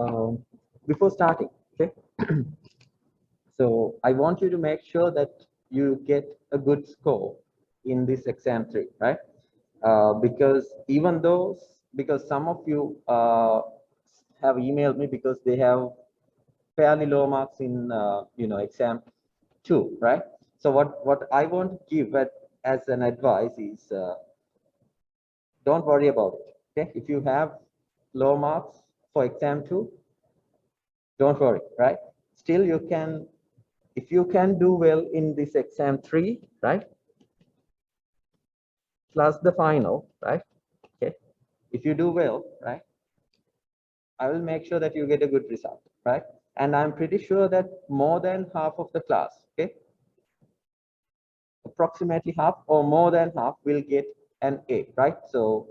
um, before starting, okay? So I want you to make sure that you get a good score in this exam 3, right? Because even though, because some of you have emailed me because they have fairly low marks in exam 2, right? So what I want to give as an advice is don't worry about it. Okay, if you have low marks for exam 2, don't worry, right? Still you can, if you can do well in this exam 3, right, plus the final, right? Okay, if you do well, right, I will make sure that you get a good result, right? And I'm pretty sure that more than half of the class, okay, approximately half or more than half will get an A, right? So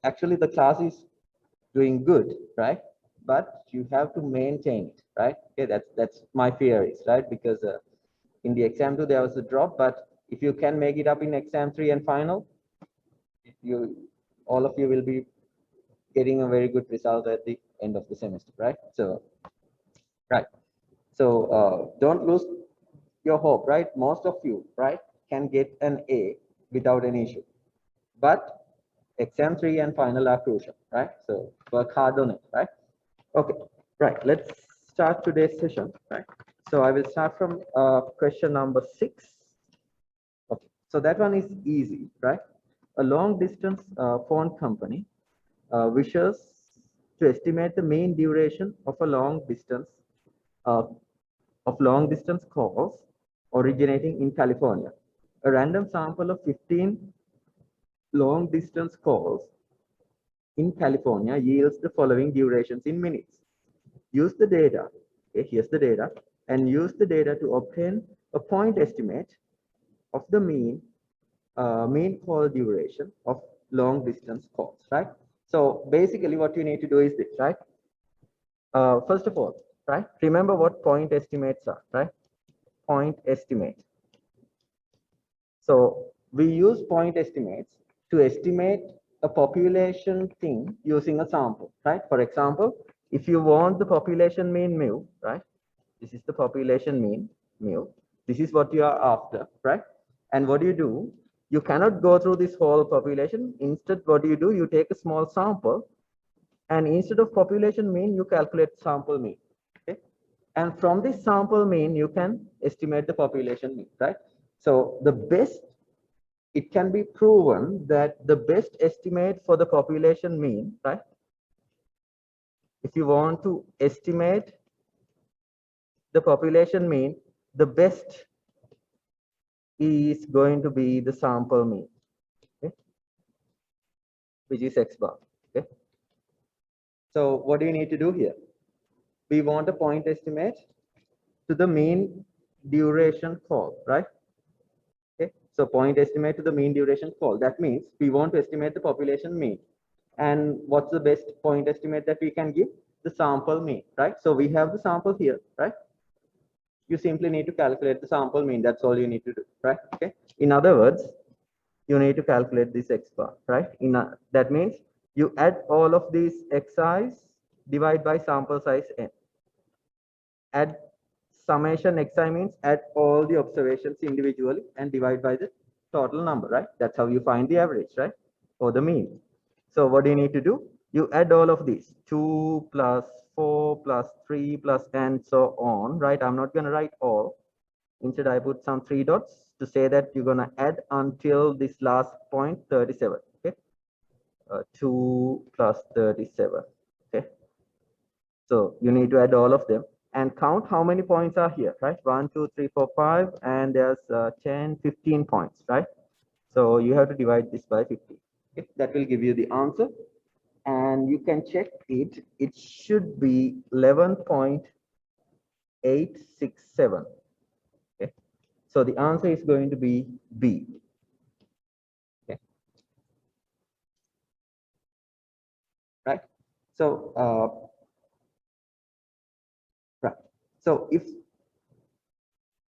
actually the class is doing good, right? But you have to maintain it, right? Okay, that's my fear is, right? Because in the exam 2 there was a drop, but if you can make it up in exam 3 and final, you all of you will be getting a very good result at the end of the semester, right? So right. So don't lose your hope, right? Most of you, right, can get an A without any issue. But exam 3 and final are crucial, right? So work hard on it, right? Okay, right. Let's start today's session, right? So I will start from question number 6. Okay, so that one is easy, right? A long distance phone company wishes to estimate the mean duration of a uh, long distance calls originating in California. A random sample of 15 long distance calls in California yields the following durations in minutes. Use the data, okay, here's the data, and use the data to obtain a point estimate of the mean call duration of long distance calls, right? So basically what you need to do is this, right? First of all, right, remember what point estimates are, right? Point estimate. So we use point estimates to estimate a population thing using a sample, right? For example, if you want the population mean mu, right? This is the population mean mu. This is what you are after, right? And what do you do? You cannot go through this whole population. Instead, what do? You take a small sample, and instead of population mean, you calculate sample mean. Okay? And from this sample mean, you can estimate the population mean, right? So the best, it can be proven that the best estimate for the population mean, right? If you want to estimate the population mean, the best is going to be the sample mean, okay? Which is x bar. Okay. So what do you need to do here? We want a point estimate to the mean duration call, right? Okay. So point estimate to the mean duration call. That means we want to estimate the population mean. And what's the best point estimate that we can give? The sample mean, right? So we have the sample here, right? You simply need to calculate the sample mean. That's all you need to do, right? Okay. In other words, you need to calculate this x bar, right? That means you add all of these xi's, divide by sample size n. Add summation xi means add all the observations individually and divide by the total number, right? That's how you find the average, right? Or the mean. So what do you need to do? You add all of these, 2 plus 4 plus 3 plus and so on, right? I'm not going to write all. Instead, I put some 3 dots to say that you're going to add until this last point, 37. Okay. 2 plus 37. Okay. So you need to add all of them and count how many points are here, right? 1, 2, 3, 4, 5, and there's 10, 15 points, right? So you have to divide this by 50. Okay. That will give you the answer. And you can check it. It should be 11.867. Okay. So the answer is going to be B. Okay. Right. So right. So if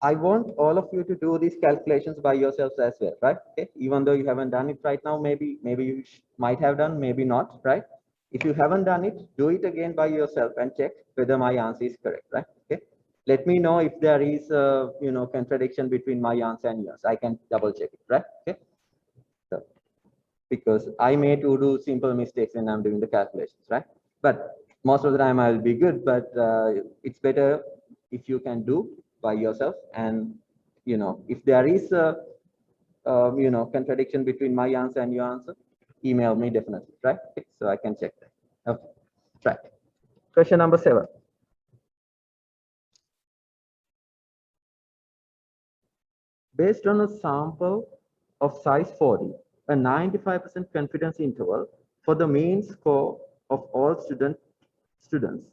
I want all of you to do these calculations by yourselves as well, right? Okay. Even though you haven't done it right now, maybe you might have done, maybe not, right? If you haven't done it, do it again by yourself and check whether my answer is correct, right? Okay. Let me know if there is a contradiction between my answer and yours. I can double check it, right? Okay. So, because I may do simple mistakes when I'm doing the calculations, right? But most of the time I'll be good, but it's better if you can do by yourself. And if there is a contradiction between my answer and your answer, email me definitely, right? Okay, so I can check that. Okay, right. Question number 7. Based on a sample of size 40, a 95% confidence interval for the mean score of all students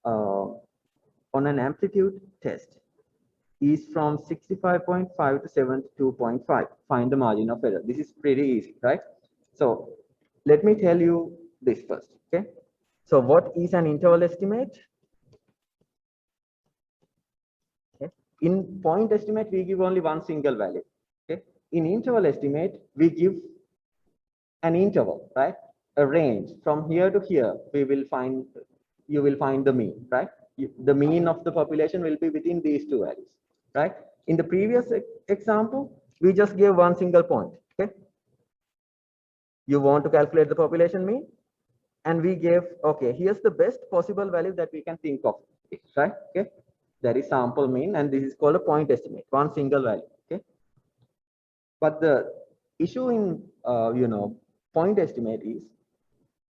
on an amplitude test is from 65.5 to 72.5. Find the margin of error. This is pretty easy, right? So let me tell you this first, okay? So what is an interval estimate? Okay. In point estimate, we give only one single value. Okay. In interval estimate, we give an interval, right? A range from here to here. You will find the mean, right? The mean of the population will be within these two values, right? In the previous example, we just gave one single point. Okay. You want to calculate the population mean, and we gave, okay, here's the best possible value that we can think of, right? Okay. That is sample mean, and this is called a point estimate, one single value. Okay. But the issue in point estimate is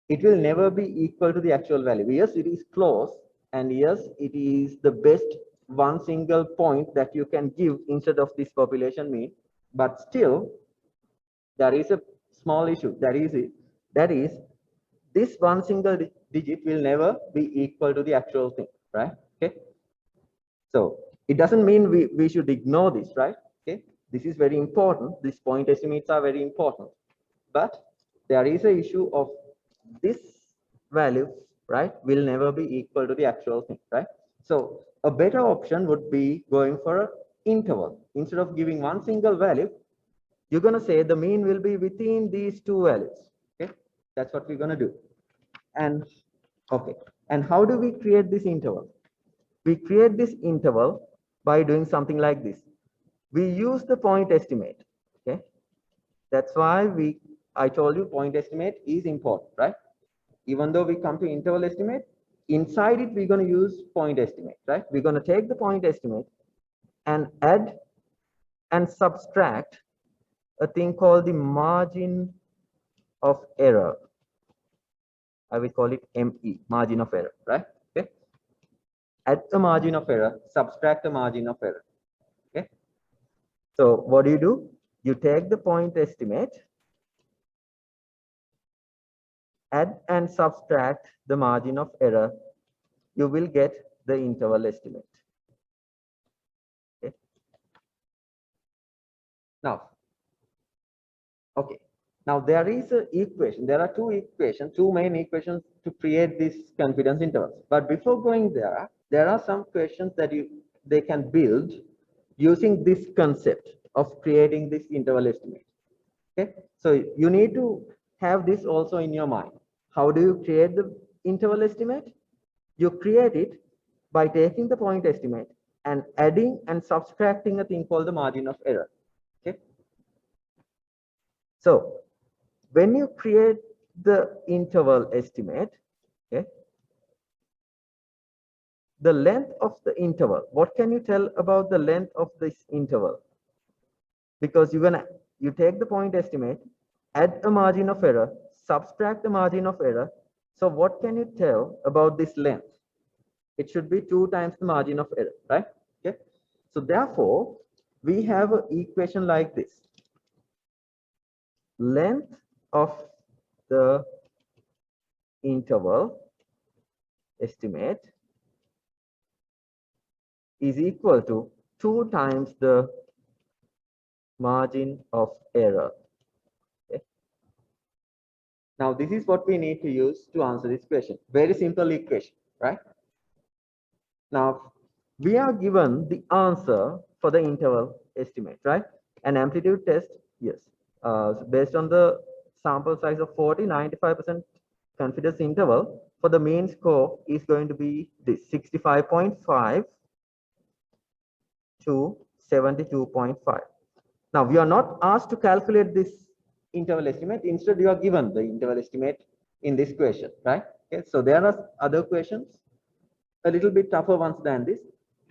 it will never be equal to the actual value. Yes, it is close, and yes, it is the best one single point that you can give instead of this population mean. But still, there is a small issue. That is this one single digit will never be equal to the actual thing, right? Okay. So it doesn't mean we should ignore this, right? Okay. This is very important. These point estimates are very important. But there is an issue of this value, right, will never be equal to the actual thing, right? So a better option would be going for an interval. Instead of giving one single value, you're going to say the mean will be within these two values. Okay. That's what we're going to do. And okay. And how do we create this interval? We create this interval by doing something like this. We use the point estimate. Okay. That's why I told you point estimate is important, right? Even though we come to interval estimate, inside it, we're going to use point estimate, right? We're going to take the point estimate and add and subtract a thing called the margin of error. I will call it ME, margin of error, right? Okay. Add the margin of error, subtract the margin of error. Okay. So what do? You take the point estimate, add and subtract the margin of error, you will get the interval estimate. Okay. Now, okay. Now there is an equation. There are two main equations to create this confidence intervals. But before going there are some questions that they can build using this concept of creating this interval estimate. Okay. So you need to have this also in your mind. How do you create the interval estimate? You create it by taking the point estimate and adding and subtracting a thing called the margin of error. Okay. So when you create the interval estimate, okay, the length of the interval, what can you tell about the length of this interval? Because you take the point estimate, add a margin of error, subtract the margin of error. So what can you tell about this length? It should be 2 times the margin of error, right? Okay. So therefore, we have an equation like this. Length of the interval estimate is equal to 2 times the margin of error. Okay. Now, this is what we need to use to answer this question. Very simple equation, right? Now, we are given the answer for the interval estimate, right? An amplitude test, yes. Based on the sample size of 40, 95% confidence interval for the mean score is going to be this 65.5 to 72.5. Now we are not asked to calculate this interval estimate. Instead, you are given the interval estimate in this question, right? Okay, so there are other questions, a little bit tougher ones than this,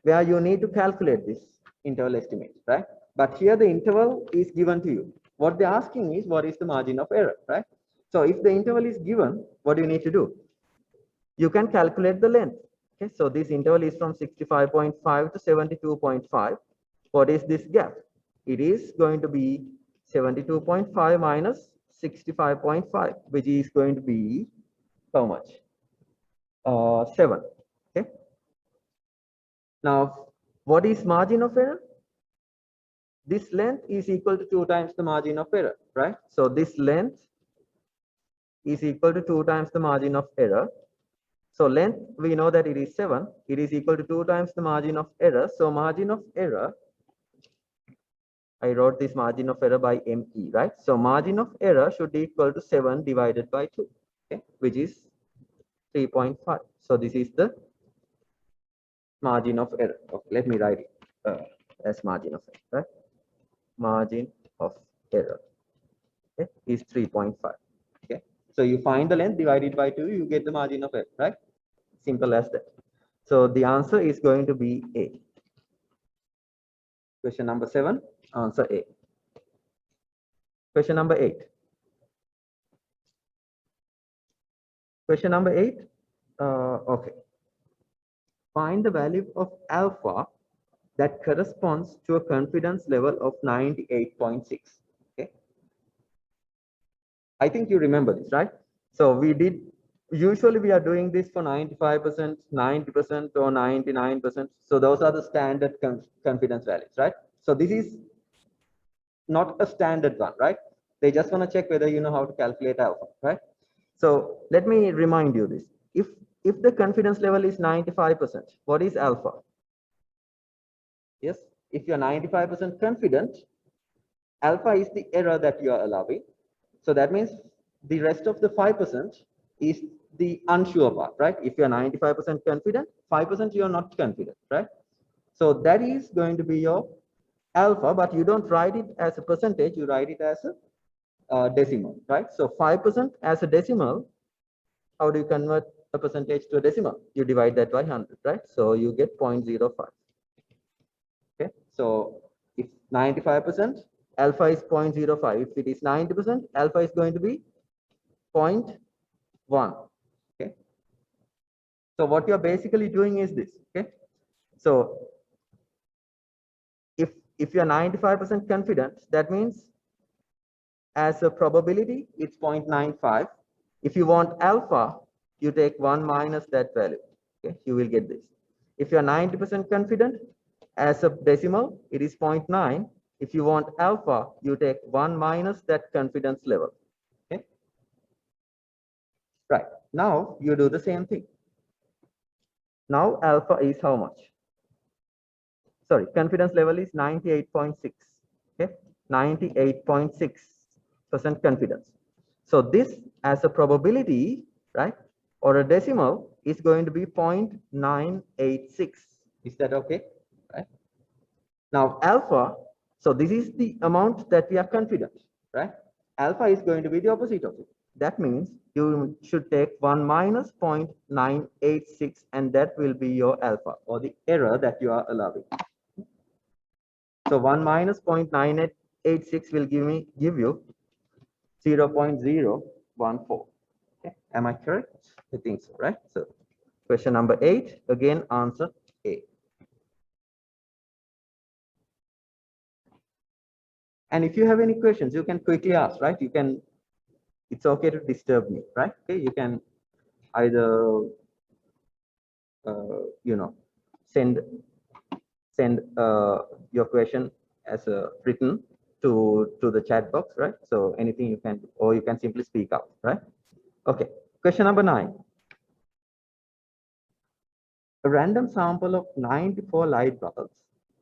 where you need to calculate this interval estimate, right? But here the interval is given to you. What they're asking is, what is the margin of error, right? So if the interval is given, what do you need to do? You can calculate the length. Okay, so this interval is from 65.5 to 72.5. What is this gap? It is going to be 72.5 minus 65.5, which is going to be how much? 7. Okay. Now, what is margin of error? This length is equal to 2 times the margin of error, right? So this length is equal to 2 times the margin of error. So length, we know that it is 7. It is equal to 2 times the margin of error. So margin of error, I wrote this margin of error by ME, right? So margin of error should be equal to 7 divided by 2, okay, which is 3.5. So this is the margin of error. Okay, let me write it as margin of error, right? Margin of error, okay, is 3.5. Okay, so you find the length divided by 2, you get the margin of error, right? Simple as that. So the answer is going to be A. Question number 7, answer A. Question number 8. Question number 8. Okay. Find the value of alpha that corresponds to a confidence level of 98.6. Okay. I think you remember this, right? So we did, usually we are doing this for 95%, 90%, or 99%. So those are the standard confidence values, right? So this is not a standard one, right? They just want to check whether you know how to calculate alpha, right? So let me remind you this. If the confidence level is 95%, what is alpha? Yes, if you're 95% confident, alpha is the error that you are allowing. So that means the rest of the 5% is the unsure part, right? If you're 95% confident, 5% you're not confident, right? So that is going to be your alpha, but you don't write it as a percentage, you write it as a decimal, right? So 5% as a decimal, how do you convert a percentage to a decimal? You divide that by 100, right? So you get 0.05. Okay, so if 95%, alpha is 0.05. If it is 90%, alpha is going to be 0.1. Okay, so what you're basically doing is this. Okay, so if you're 95% confident, that means as a probability, it's 0.95. If you want alpha, you take 1 minus that value. Okay, you will get this. If you're 90% confident, as a decimal, it is 0.9. If you want alpha, you take 1 minus that confidence level. Okay, right. Now you do the same thing. Now alpha is how much? Sorry, confidence level is 98.6. Okay, 98.6% confidence. So this as a probability, right, or a decimal is going to be 0.986. Is that okay? Right. Now alpha, so this is the amount that we are confident, right? Alpha is going to be the opposite of it. That means you should take 1 minus 0.986, and that will be your alpha, or the error that you are allowing. So 1 minus 0.986 will give you 0.014. Okay. Am I correct? I think so, right? So question number 8, again, answer A. And if you have any questions, you can quickly ask, right? You can, it's okay to disturb me, right? Okay, you can either, you know, send your question as a written to the chat box, right? So anything you can, or you can simply speak out, right? Okay, question number 9. A random sample of 94 light bulbs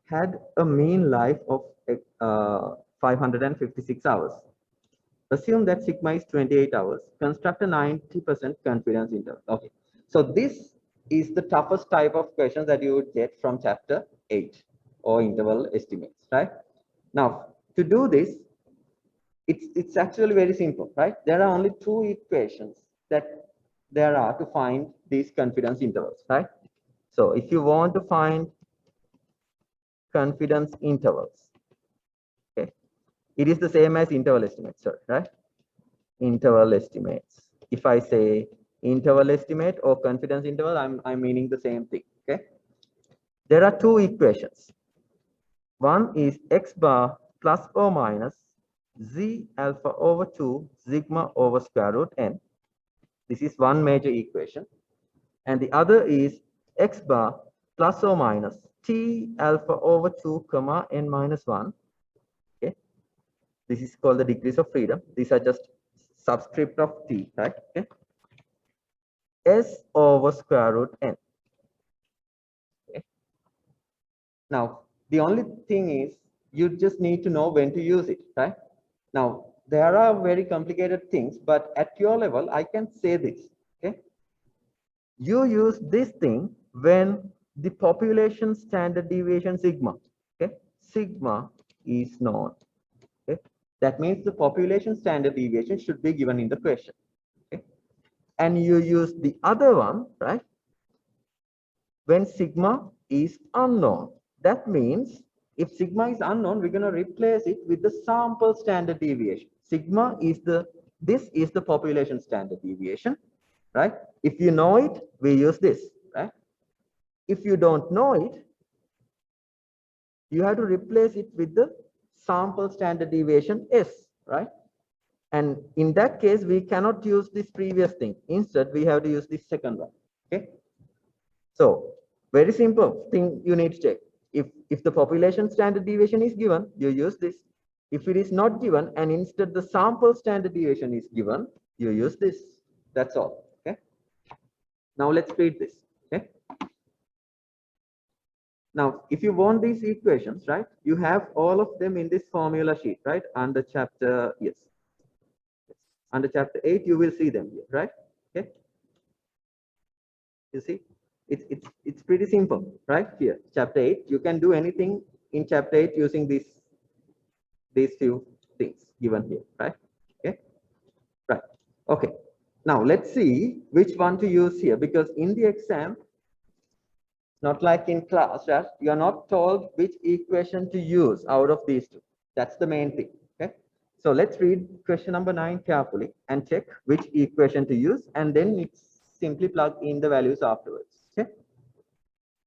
had a mean life of 556 hours. Assume that sigma is 28 hours. Construct a 90% confidence interval. Okay. So this is the toughest type of questions that you would get from chapter 8 or interval estimates, right? Now, to do this, it's actually very simple, right? There are only two equations that there are to find these confidence intervals, right? So if you want to find confidence intervals, okay, it is the same as interval estimates, sorry, right? Interval estimates. If I say interval estimate or confidence interval, I'm meaning the same thing, okay? There are two equations. One is x bar plus or minus z alpha over 2 sigma over square root n. This is one major equation. And the other is x bar plus or minus t alpha over 2 comma n minus 1. Okay. This is called the degrees of freedom. These are just subscript of t, right? Okay. S over square root n. Okay. Now, the only thing is you just need to know when to use it, right? Now, there are very complicated things, but at your level, I can say this, okay? You use this thing when the population standard deviation sigma, okay? Sigma is known, okay? That means the population standard deviation should be given in the question, okay? And you use the other one, right? When sigma is unknown. That means if sigma is unknown, we're going to replace it with the sample standard deviation. Sigma is this is the population standard deviation, right? If you know it, we use this, right? If you don't know it, you have to replace it with the sample standard deviation S, right? And in that case, we cannot use this previous thing. Instead, we have to use this second one, okay? So very simple thing you need to check. If the population standard deviation is given, you use this. If it is not given and instead the sample standard deviation is given, you use this. That's all. Okay. Now let's read this. Okay. Now, if you want these equations, right, you have all of them in this formula sheet, right? Under chapter, yes. Under chapter 8, you will see them here, right? Okay. You see? It's pretty simple, right? Here, chapter 8, you can do anything in chapter 8 using these few things given here, right? Okay, right. Okay, now let's see which one to use here, because in the exam, not like in class, right? You are not told which equation to use out of these two. That's the main thing. Okay, so let's read question number 9 carefully and check which equation to use, and then it's simply plug in the values afterwards. Okay.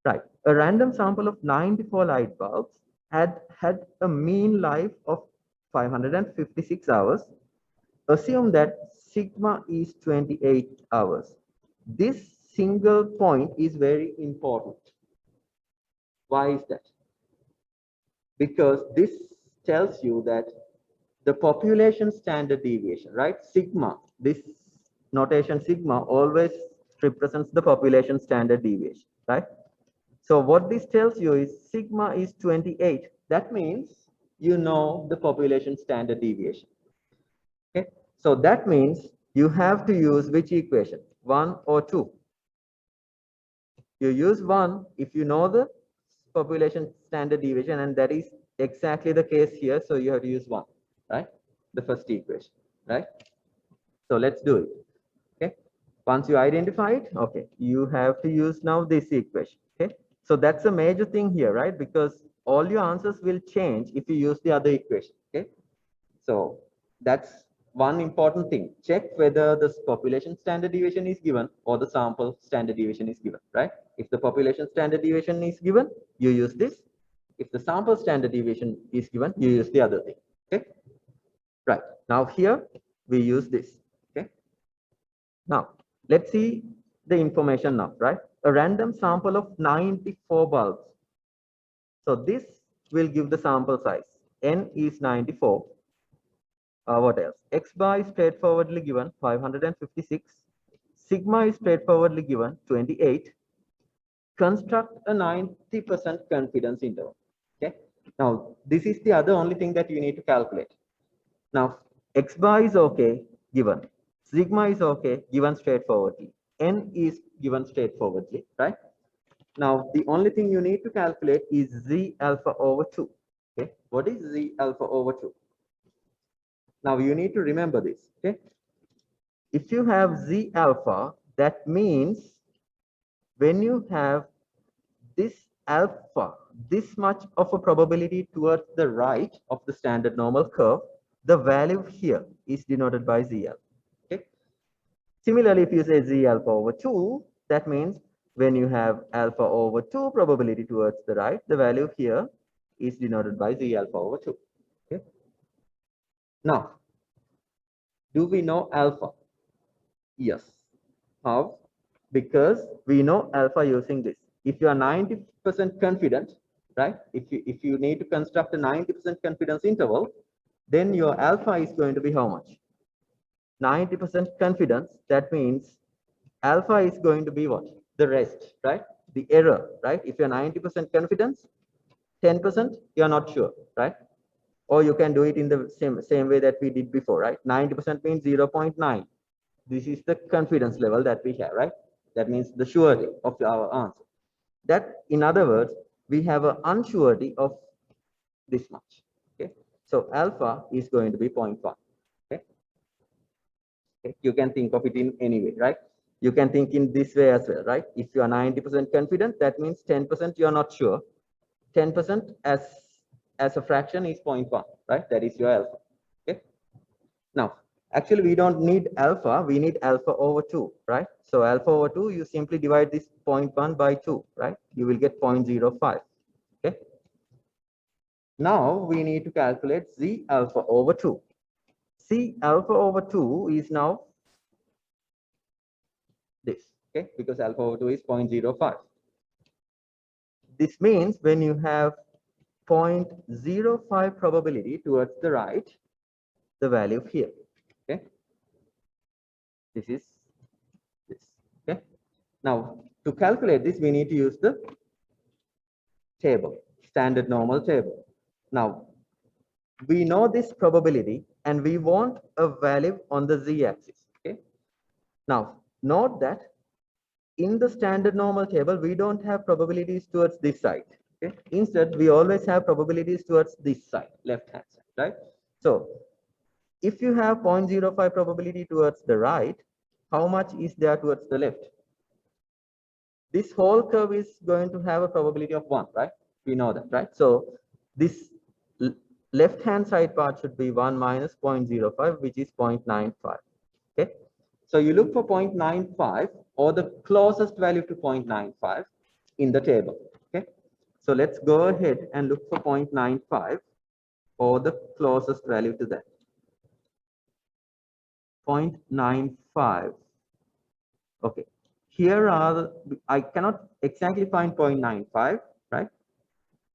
Right. A random sample of 94 light bulbs had a mean life of 556 hours. Assume that sigma is 28 hours. This single point is very important. Why is that? Because this tells you that the population standard deviation, right? Sigma, this notation sigma always represents the population standard deviation, right? So what this tells you is sigma is 28. That means you know the population standard deviation. Okay. So that means you have to use which equation? 1 or 2. You use 1 if you know the population standard deviation, and that is exactly the case here. So you have to use 1, right? The first equation, right? So let's do it. Okay. Once you identify it, okay, you have to use now this equation. Okay. So that's a major thing here, right? Because all your answers will change if you use the other equation. Okay. So that's one important thing. Check whether the population standard deviation is given or the sample standard deviation is given, right? If the population standard deviation is given, you use this. If the sample standard deviation is given, you use the other thing. Okay. Right. Now here we use this. Okay. Now let's see the information now, right? A random sample of 94 bulbs. So this will give the sample size. N is 94. What else? X bar is straightforwardly given 556. Sigma is straightforwardly given 28. Construct a 90% confidence interval. Okay. Now this is the other only thing that you need to calculate. Now X bar is okay, given. Sigma is okay, given straightforwardly. N is given straightforwardly, right? Now, the only thing you need to calculate is Z alpha over 2. Okay, what is Z alpha over 2? Now, you need to remember this. Okay, if you have Z alpha, that means when you have this alpha, this much of a probability towards the right of the standard normal curve, the value here is denoted by Z alpha. Okay. Similarly, if you say Z alpha over 2, that means when you have alpha over 2 probability towards the right, the value here is denoted by Z alpha over 2. Okay. Now, do we know alpha? Yes. How? Because we know alpha using this. If you are 90% confident, right? If you need to construct a 90% confidence interval, then your alpha is going to be how much? 90% confidence. That means alpha is going to be what? The rest, right? The error, right? If you're 90% confidence, 10% you're not sure, right? Or you can do it in the same way that we did before, right? 90% means 0.9. This is the confidence level that we have, right? That means the surety of our answer. That, in other words, we have an unsurety of this much. Okay, so alpha is going to be 0.1. Okay? Okay, you can think of it in any way, right? You can think in this way as well, right? If you are 90% confident, that means 10% you are not sure. 10% as a fraction is 0.1, right? That is your alpha. Okay. Now, actually, we don't need alpha. We need alpha over 2, right? So alpha over 2, you simply divide this 0.1 by 2, right? You will get 0.05. Okay. Now we need to calculate Z alpha over 2. C alpha over 2 is now this, okay? Because alpha over 2 is 0.05. This means when you have 0.05 probability towards the right, the value here, okay? This is this, okay? Now, to calculate this, we need to use the table, standard normal table. Now, we know this probability and we want a value on the z-axis, okay? Now, note that in the standard normal table, we don't have probabilities towards this side. Okay? Instead, we always have probabilities towards this side, left-hand side, right? So, if you have 0.05 probability towards the right, how much is there towards the left? This whole curve is going to have a probability of 1, right? We know that, right? So, this left-hand side part should be 1 minus 0.05, which is 0.95. Okay. So you look for 0.95 or the closest value to 0.95 in the table. Okay. So let's go ahead and look for 0.95 or the closest value to that. 0.95. Okay. Here are I cannot exactly find 0.95, right?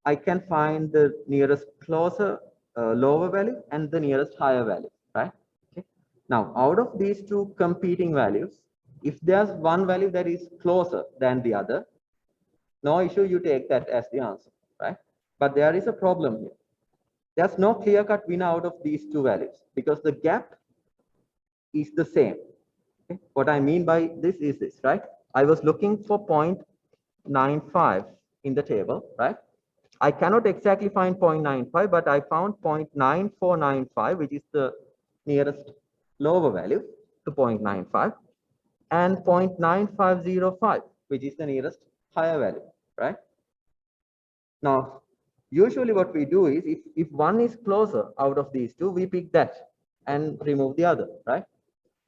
I can find the nearest closer lower value and the nearest higher value, right? Okay. Now, out of these two competing values, if there's one value that is closer than the other, no issue, you take that as the answer, right? But there is a problem here. There's no clear-cut winner out of these two values because the gap is the same. Okay? What I mean by this is this, right? I was looking for 0.95 in the table, right? I cannot exactly find 0.95, but I found 0.9495, which is the nearest lower value to 0.95, and 0.9505, which is the nearest higher value, right? Now, usually what we do is if one is closer out of these two, we pick that and remove the other, right?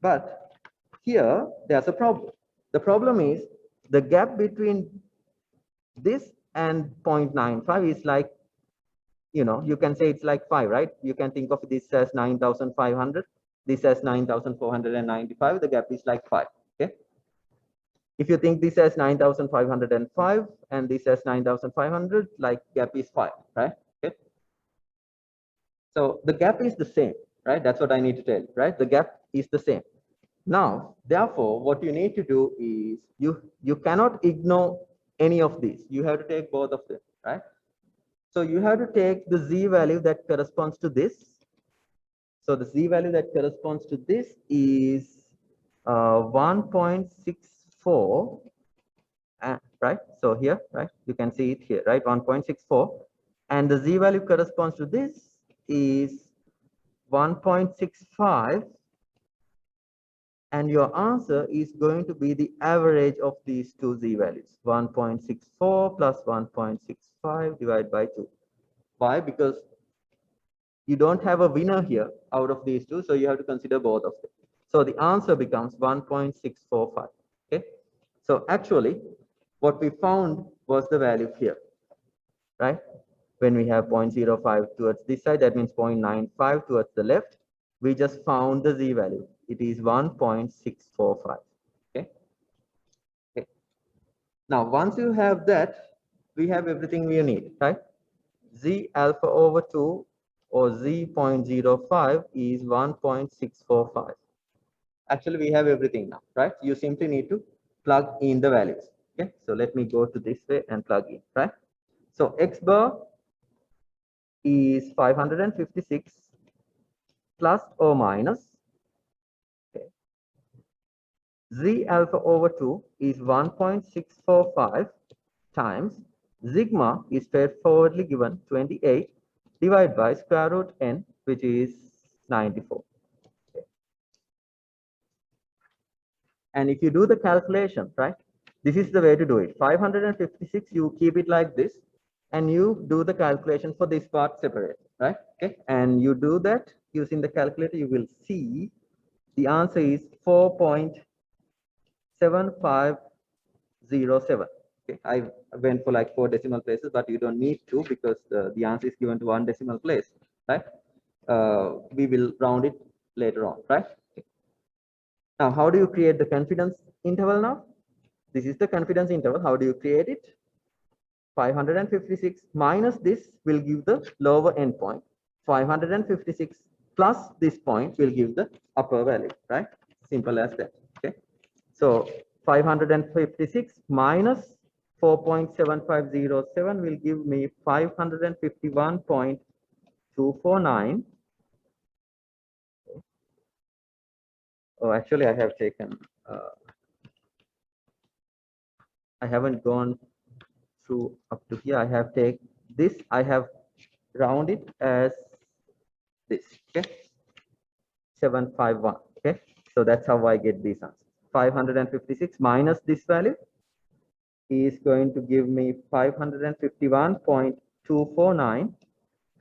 But here, there's a problem. The problem is the gap between this and 0.95 is like, you know, you can say it's like 5, right? You can think of this as 9,500, this as 9,495, the gap is like 5, okay? If you think this as 9,505 and this as 9,500, like gap is 5, right? Okay. So the gap is the same, right? That's what I need to tell you, right? The gap is the same. Now, therefore, what you need to do is you cannot ignore any of these. You have to take both of them, right? So you have to take the z value that corresponds to this. So the Z value that corresponds to this is 1.64, right? So here, right, you can see it here, right, 1.64, and the Z value corresponds to this is 1.65, and your answer is going to be the average of these two Z values, 1.64 plus 1.65 divided by 2. Why? Because you don't have a winner here out of these two, so you have to consider both of them. So the answer becomes 1.645. Okay. So actually, what we found was the value here, right? When we have 0.05 towards this side, that means 0.95 towards the left. We just found the Z value. It is 1.645. Okay. Okay. Now, once you have that, we have everything we need, right? Z alpha over 2 or Z.05 is 1.645. Actually, we have everything now, right? You simply need to plug in the values. Okay, so let me go to this way and plug in, right? So X bar is 556 plus or minus. Okay. Z alpha over 2 is 1.645 times sigma is straightforwardly given 28 divided by square root n, which is 94. Okay. And if you do the calculation, right, this is the way to do it. 556, you keep it like this, and you do the calculation for this part separate, right? Okay, and you do that using the calculator, you will see the answer is 4.7507. Okay, I went for like 4 decimal places, but you don't need to, because the answer is given to 1 decimal place, right? We will round it later on, right? Okay. Now, how do you create the confidence interval now? This is the confidence interval. How do you create it? 556 minus this will give the lower endpoint. 556 plus this point will give the upper value, right? Simple as that. Okay. So 556 minus 4.7507 will give me 551.249. Oh, actually, I have taken, I haven't gone through up to here. I have take this, I have rounded as this. Okay, 751. Okay, so that's how I get these answers. 556 minus this value is going to give me 551.249.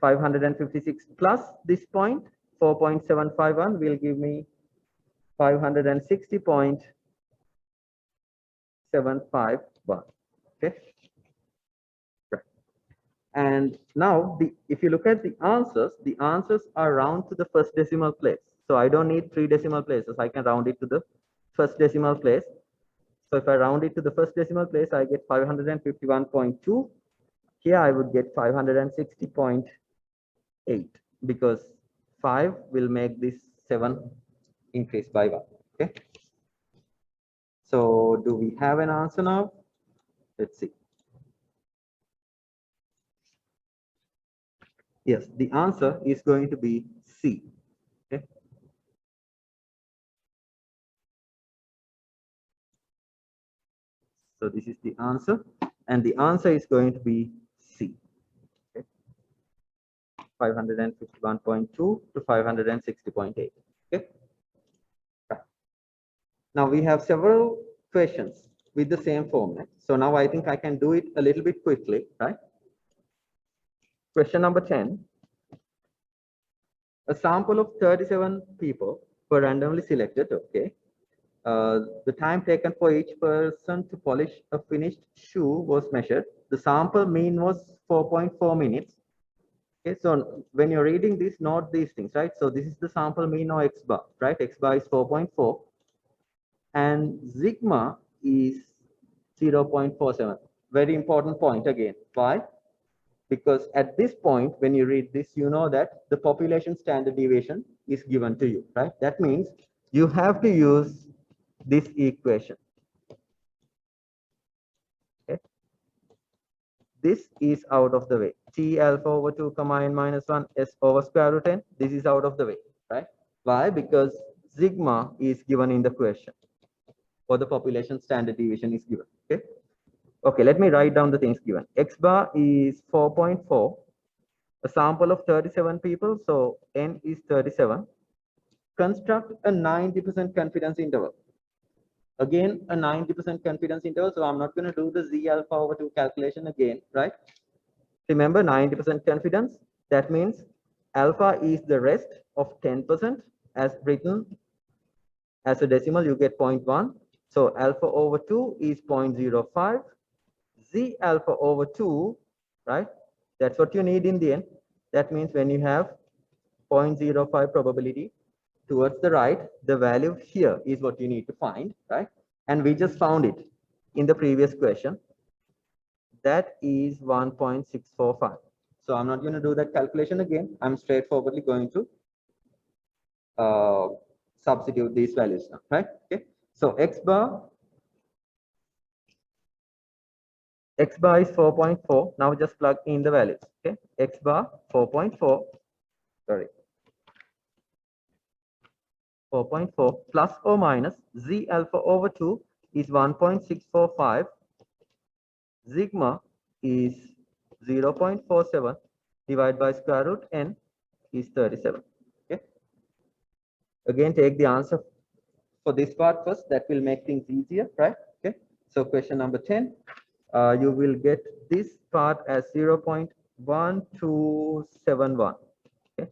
556 plus this point 4.751 will give me 560.751. Okay. And now, if you look at the answers are round to the first decimal place. So I don't need 3 decimal places. I can round it to the first decimal place. So if I round it to the first decimal place, I get 551.2. Here I would get 560.8, because 5 will make this 7 increase by 1. Okay. So do we have an answer now? Let's see. Yes, the answer is going to be C. Okay. So this is the answer, and the answer is going to be C. Okay. 551.2 to 560.8. Okay. Right. Now we have several questions with the same format. So now I think I can do it a little bit quickly, right? Question number 10. A sample of 37 people were randomly selected. Okay. The time taken for each person to polish a finished shoe was measured. The sample mean was 4.4 minutes. Okay, so when you're reading this, note these things, right? So this is the sample mean or X bar, right? X bar is 4.4 and sigma is 0.47. Very important point again. Why? Because at this point, when you read this, you know that the population standard deviation is given to you, right? That means you have to use this equation. Okay. This is out of the way. T alpha over 2 comma n minus 1 s over square root n. This is out of the way. right? Why? Because sigma is given in the question, or the population standard deviation is given. Okay. Okay, let me write down the things given. X bar is 4.4, a sample of 37 people, so n is 37. Construct a 90% confidence interval. Again, a 90% confidence interval, so I'm not going to do the z alpha over 2 calculation again, right? Remember, 90% confidence, that means alpha is the rest of 10%, as written as a decimal, you get 0.1. So alpha over 2 is 0.05. Z alpha over 2, right? That's what you need in the end. That means when you have 0.05 probability towards the right, the value here is what you need to find, right? And we just found it in the previous question. That is 1.645. So I'm not going to do that calculation again. I'm straightforwardly going to substitute these values now, right? Okay. So X bar is 4.4. Now just plug in the values. Okay. X bar 4.4. Sorry. 4.4 plus or minus Z alpha over 2 is 1.645. Sigma is 0.47 divided by square root n is 37. Okay. Again, take the answer for this part first. That will make things easier, right? Okay. So question number 10, you will get this part as 0.1271. Okay.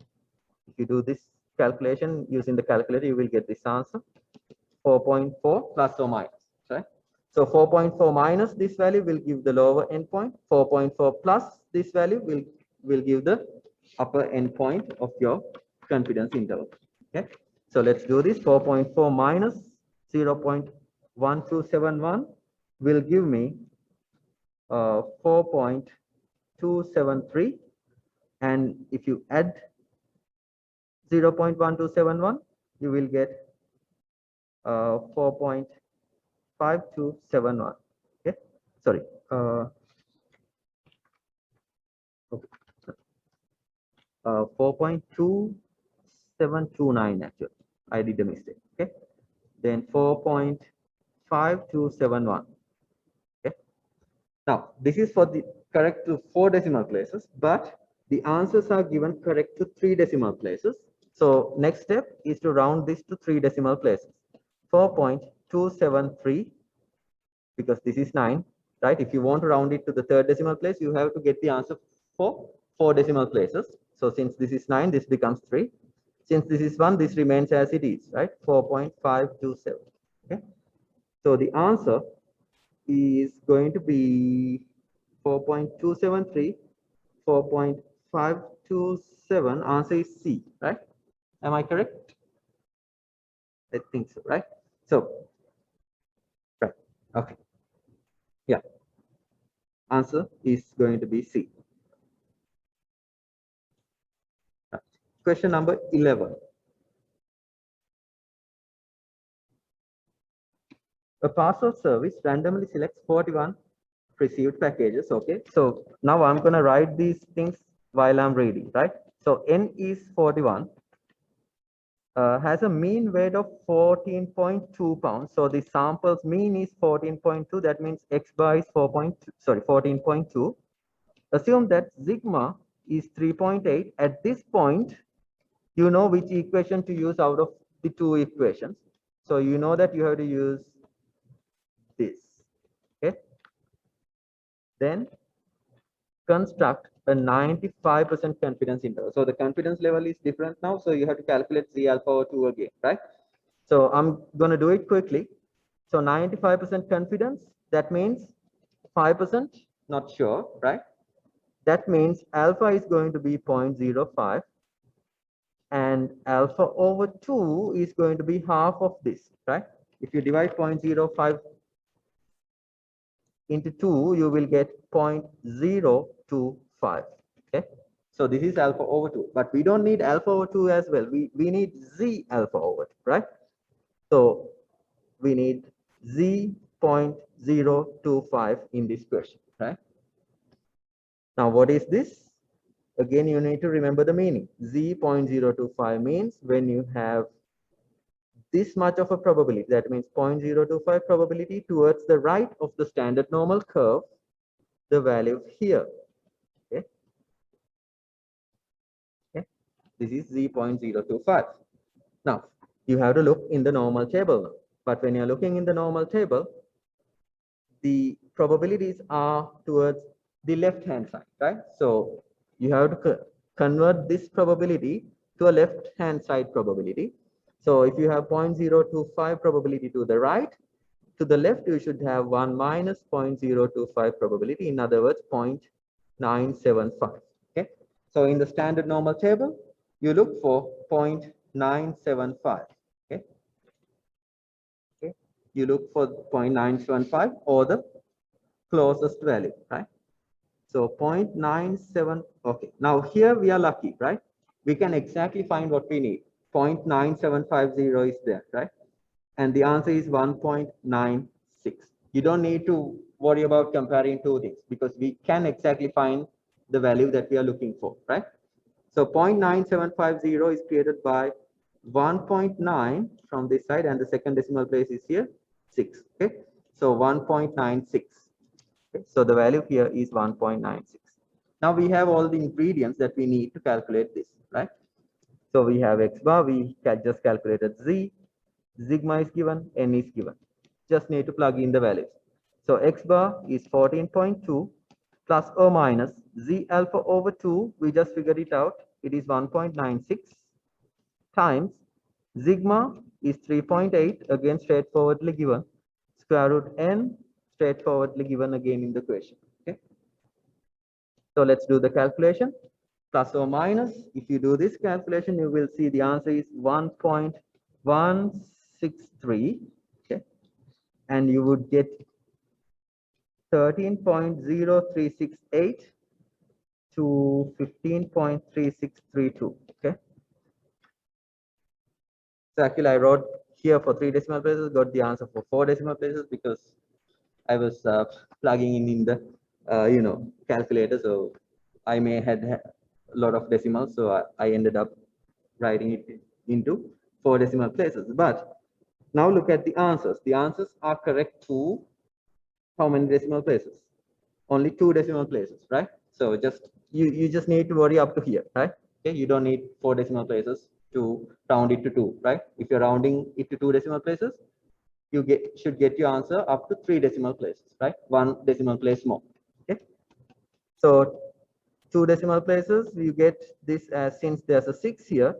If you do this calculation using the calculator, you will get this answer, 4.4 plus or minus, right? So 4.4 minus this value will give the lower endpoint. 4.4 plus this value will give the upper endpoint of your confidence interval. Okay. So let's do this. 4.4 minus 0.1271 will give me 4.273. And if you add 0.1271, you will get 4.5271. Okay, sorry. Okay. 4.2729 actually. I did a mistake. Okay. Then 4.5271. Okay. Now this is for the correct to 4 decimal places, but the answers are given correct to 3 decimal places. So next step is to round this to 3 decimal places. 4.273, because this is 9, right? If you want to round it to the 3rd decimal place, you have to get the answer for 4 decimal places. So since this is 9, this becomes 3. Since this is 1, this remains as it is, right? 4.527. Okay. So the answer is going to be 4.273, 4.527. Answer is C, right? Am I correct? I think so, right? So, right. Okay. Yeah. Answer is going to be C. Right. Question number 11. A parcel service randomly selects 41 received packages. Okay. So now I'm going to write these things while I'm reading, right? So N is 41. Has a mean weight of 14.2 pounds. So the sample's mean is 14.2. That means X bar is 14.2. Assume that sigma is 3.8. At this point, you know which equation to use out of the 2 equations. So you know that you have to use this. Okay. Then construct a 95% confidence interval. So the confidence level is different now. So you have to calculate Z alpha over 2 again, right? So I'm going to do it quickly. So 95% confidence, that means 5%, not sure, right? That means alpha is going to be 0.05 and alpha over 2 is going to be half of this, right? If you divide 0.05 into 2, you will get 0.025. Okay. So this is alpha over 2, but we don't need alpha over 2 as well. We need Z alpha over 2, right? So we need Z.025 in this question, right? Now, what is this? again, you need to remember the meaning. Z 0.025 means when you have this much of a probability, that means 0.025 probability towards the right of the standard normal curve, the value here. Okay. Okay. This is Z 0.025. Now, you have to look in the normal table now. But when you're looking in the normal table, the probabilities are towards the left-hand side, right? So you have to convert this probability to a left-hand side probability. So if you have 0.025 probability to the right, to the left, you should have 1 minus 0.025 probability. In other words, 0.975. Okay. So in the standard normal table, you look for 0.975. Okay. Okay. You look for 0.975 or the closest value, right? So 0.97. Okay. Now here we are lucky, right? We can exactly find what we need. 0.9750 is there, right? And the answer is 1.96. You don't need to worry about comparing two things because we can exactly find the value that we are looking for, right? So 0.9750 is created by 1.9 from this side, and the second decimal place is here 6. Okay, so 1.96. Okay, so the value here is 1.96. Now we have all the ingredients that we need to calculate this, right? So we have x bar, we just calculated z, sigma is given, n is given. Just need to plug in the values. So x bar is 14.2 plus or minus z alpha over 2, we just figured it out, it is 1.96 times sigma is 3.8, again straightforwardly given, square root n, straightforwardly given again in the question. Okay. So let's do the calculation. Plus or minus, if you do this calculation, you will see the answer is 1.163. Okay. And you would get 13.0368 to 15.3632. Okay. So actually I wrote here for 3 decimal places, got the answer for 4 decimal places because I was plugging in the calculator. So I may had a lot of decimals. So I ended up writing it into 4 decimal places. But now look at the answers. The answers are correct to how many decimal places? Only 2 decimal places, right? So just you just need to worry up to here, right? Okay, you don't need 4 decimal places to round it to 2, right? If you're rounding it to 2 decimal places, you should get your answer up to 3 decimal places, right? 1 decimal place more. Okay. So 2 decimal places, you get this as, since there's a 6 here,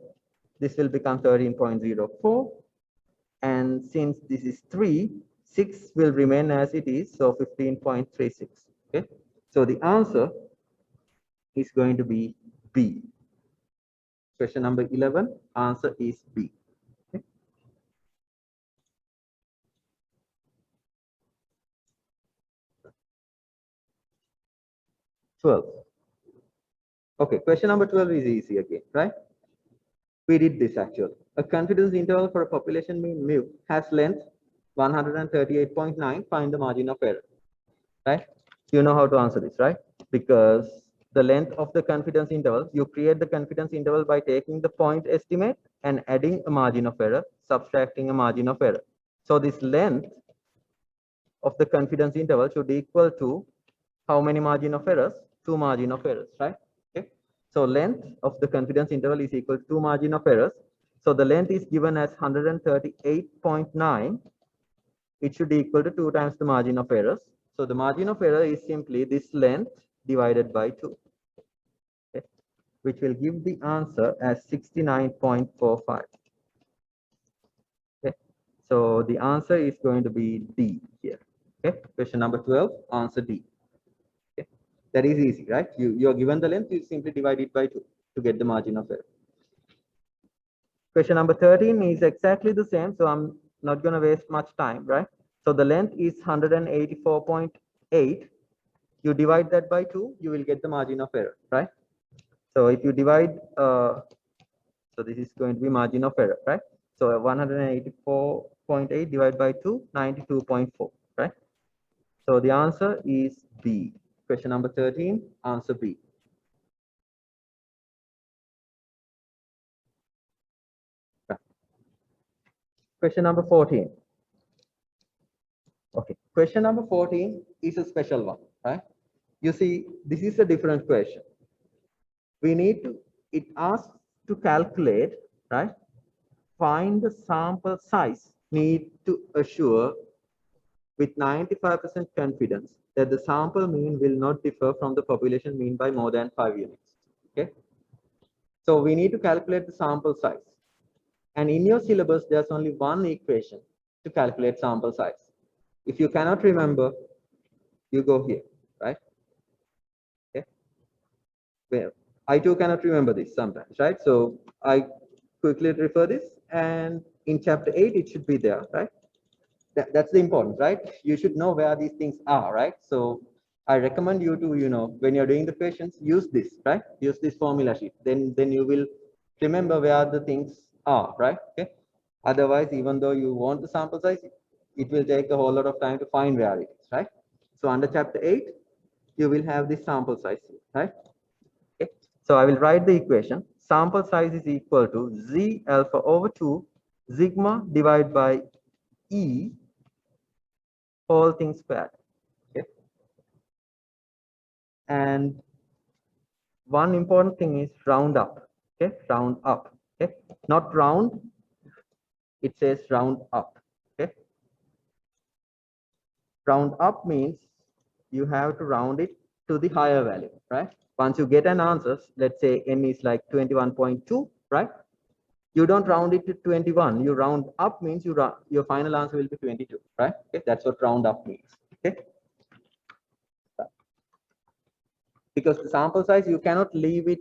this will become 13.04. And since this is 3, 6 will remain as it is, so 15.36. Okay. So the answer is going to be B. Question number 11, answer is B. Okay. 12. Okay, question number 12 is easy again, right? We did this actually. A confidence interval for a population mean mu has length 138.9. Find the margin of error, right? You know how to answer this, right? Because the length of the confidence interval, you create the confidence interval by taking the point estimate and adding a margin of error, subtracting a margin of error. So this length of the confidence interval should equal to how many margin of errors? 2 margin of errors, right? Okay. So length of the confidence interval is equal to 2 margin of errors. So the length is given as 138.9. It should equal to 2 times the margin of errors. So the margin of error is simply this length divided by 2, okay, which will give the answer as 69.45. Okay. So the answer is going to be D here. Okay. Question number 12, answer D. Okay. That is easy, right? You're given the length, you simply divide it by 2 to get the margin of error. Question number 13 is exactly the same, so I'm not going to waste much time, right? So the length is 184.8. You divide that by 2, you will get the margin of error, right? So if you divide, so this is going to be margin of error, right? So 184.8 divided by 2, 92.4, right? So the answer is B. Question number 13, answer B. question number 14. Okay, question number 14 is a special one, right? You see, this is a different question. We need to, it asks to calculate, right? Find the sample size need to assure with 95% confidence that the sample mean will not differ from the population mean by more than 5 units. Okay. So we need to calculate the sample size. And in your syllabus, there's only one equation to calculate sample size. If you cannot remember, you go here, right? Okay. Well, I too cannot remember this sometimes, right? So I quickly refer this, and in chapter 8, it should be there, right? That's the important, right? You should know where these things are, right? So I recommend you to, when you're doing the questions, use this, right? Use this formula sheet. Then you will remember where the things are, right? Okay. Otherwise, even though you want the sample size, it will take a whole lot of time to find where it is, right? So under chapter 8, you will have this sample size, right? Okay. So I will write the equation. Sample size is equal to Z alpha over 2 sigma divided by E whole thing squared. Okay. And one important thing is round up. Okay, round up. Okay, not round. It says round up. Okay. Round up means you have to round it to the higher value, right? Once you get an answer, let's say n is like 21.2, right? You don't round it to 21. You round up means your final answer will be 22, right? Okay, that's what round up means. Okay. Because the sample size, you cannot leave it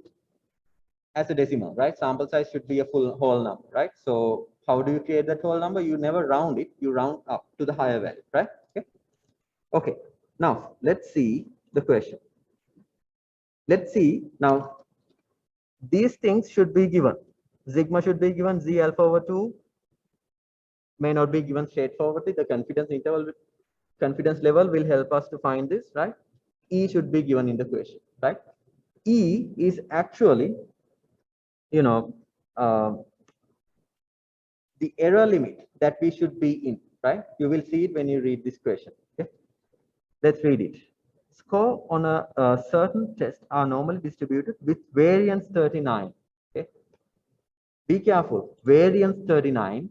as a decimal, right? Sample size should be a full whole number, right? So how do you create that whole number? You never round it, you round up to the higher value, right? Okay. Okay. Now let's see the question. Let's see now. These things should be given. Sigma should be given. Z alpha over 2 may not be given straightforwardly. The confidence level will help us to find this, right? E should be given in the question, right? E is actually, uh, the error limit that we should be in, right? You will see it when you read this question. Okay? Let's read it. Score on a certain test are normally distributed with variance 39. Okay? Be careful, variance 39,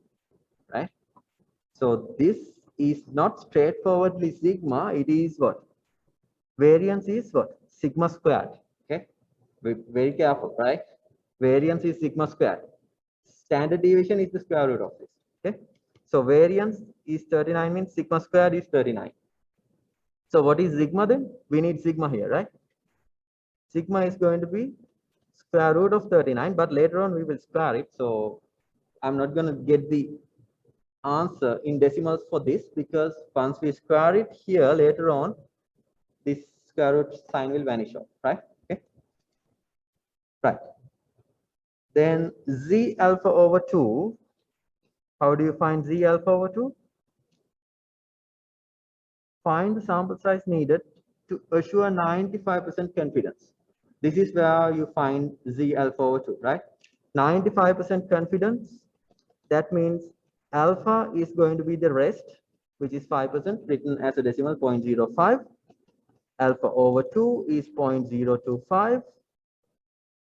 right? So this is not straightforwardly sigma, it is what? Variance is what? Sigma squared. Okay? Very careful, right? Variance is sigma squared. Standard deviation is the square root of this. Okay. So variance is 39 means sigma squared is 39. So what is sigma then? We need sigma here, right? Sigma is going to be square root of 39, but later on we will square it. So I'm not going to get the answer in decimals for this, because once we square it here later on, this square root sign will vanish off, right? Okay. Right. Then Z alpha over 2. How do you find Z alpha over 2? Find the sample size needed to assure 95% confidence. This is where you find Z alpha over 2, right? 95% confidence. That means alpha is going to be the rest, which is 5%, written as a decimal 0.05. Alpha over 2 is 0.025.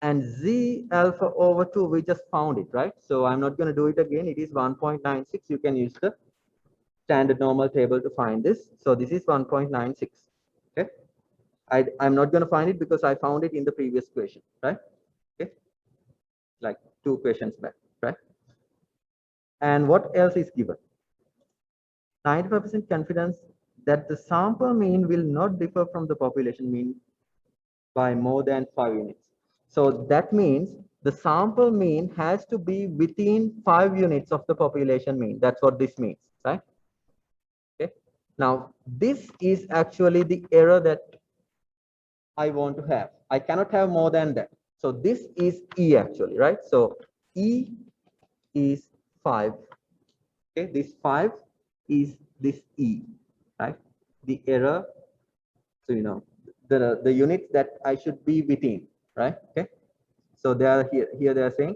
And Z alpha over 2, we just found it, right? So I'm not going to do it again. It is 1.96. You can use the standard normal table to find this. So this is 1.96. Okay. I'm not going to find it because I found it in the previous question, right? Okay. Like 2 questions back, right? And what else is given? 95% confidence that the sample mean will not differ from the population mean by more than 5 units. So that means the sample mean has to be within 5 units of the population mean. That's what this means, right? Okay. Now, this is actually the error that I want to have. I cannot have more than that. So this is E actually, right? So E is 5. Okay, this 5 is this E, right? The error, so the units that I should be within, right? Okay. So they are here they are saying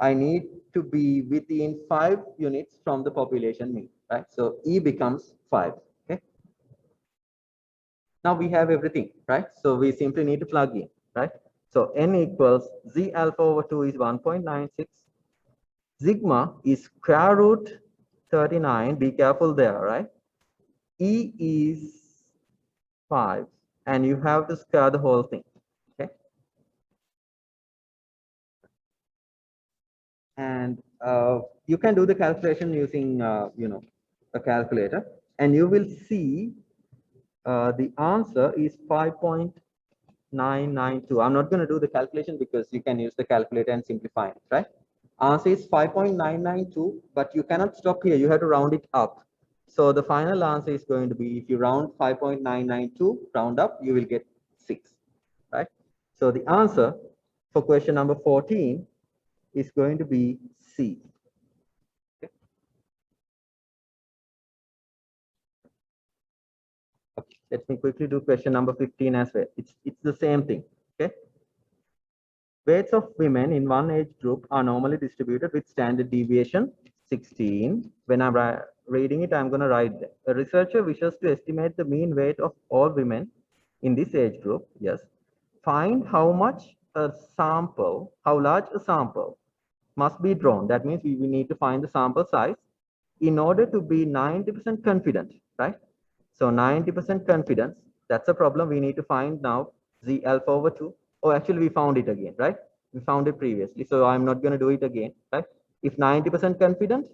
I need to be within 5 units from the population mean, right? So E becomes 5. Okay. Now we have everything, right? So we simply need to plug in, right? So N equals Z alpha over 2 is 1.96. Sigma is square root 39. Be careful there, right? E is 5, and you have to square the whole thing. Okay. And you can do the calculation using a calculator, and you will see the answer is 5.992. I'm not going to do the calculation because you can use the calculator and simplify it, right? Answer is 5.992, but you cannot stop here. You have to round it up. So the final answer is going to be, if you round 5.992, round up, you will get 6, right? So the answer for question number 14 is going to be C. Okay. Okay. Let me quickly do question number 15 as well. It's the same thing. Okay. Weights of women in one age group are normally distributed with standard deviation 16. When I'm reading it, I'm going to write that. A researcher wishes to estimate the mean weight of all women in this age group. Yes. Find how large a sample must be drawn. That means we need to find the sample size in order to be 90% confident, right? So 90% confidence, that's a problem. We need to find now Z alpha over 2. Oh, actually, we found it again, right? We found it previously. So I'm not going to do it again, right? If 90% confident,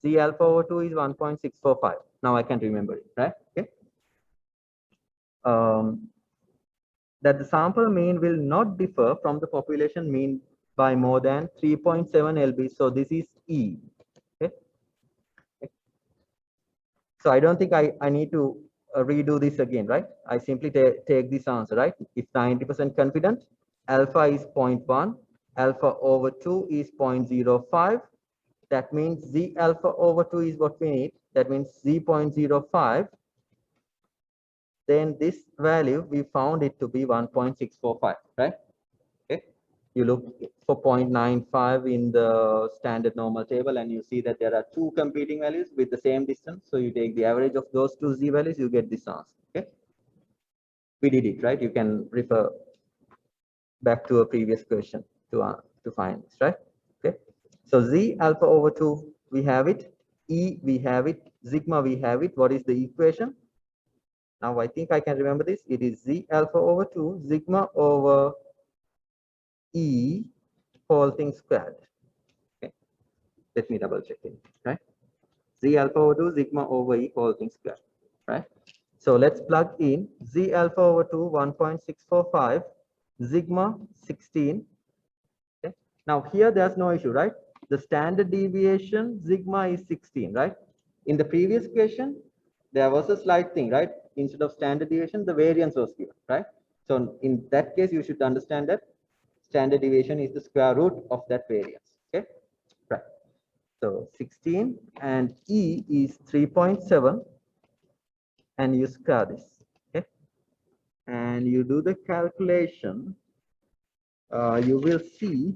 Z alpha over 2 is 1.645. Now I can remember it, right? Okay. That the sample mean will not differ from the population mean by more than 3.7 lb. So this is E. Okay. So I don't think I need to redo this again, right? I simply take this answer, right? If 90% confident, alpha is 0.1, alpha over 2 is 0.05. That means Z alpha over 2 is what we need. That means Z 0.05. Then this value, we found it to be 1.645, right? Okay. You look for 0.95 in the standard normal table, and you see that there are two competing values with the same distance. So you take the average of those two Z values, you get this answer. Okay. We did it, right? You can refer back to a previous question to find this, right? Okay. So Z alpha over 2, we have it. E, we have it. Sigma, we have it. What is the equation? Now I think I can remember this. It is Z alpha over 2, sigma over E whole thing squared. Okay. Let me double check it, right? Z alpha over 2, sigma over E whole thing squared, right? So let's plug in Z alpha over 2, 1.645, sigma 16. Okay. Now here there's no issue, right? The standard deviation sigma is 16, right? In the previous question, there was a slight thing, right? Instead of standard deviation, the variance was given, right? So in that case, you should understand that standard deviation is the square root of that variance. Okay, right? So 16 and E is 3.7, and you square this. Okay, and you do the calculation. You will see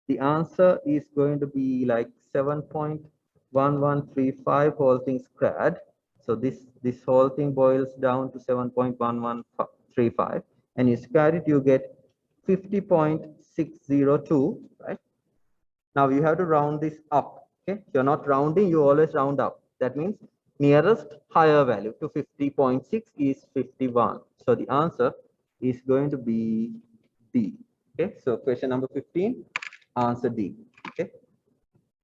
the answer is going to be like 7.1135 whole thing squared. So this whole thing boils down to 7.1135, and you square it, you get 50.602, right? Now you have to round this up. Okay, if you're not rounding, you always round up. That means nearest higher value to 50.6 is 51. So the answer is going to be D. Okay, so question number 15, answer D.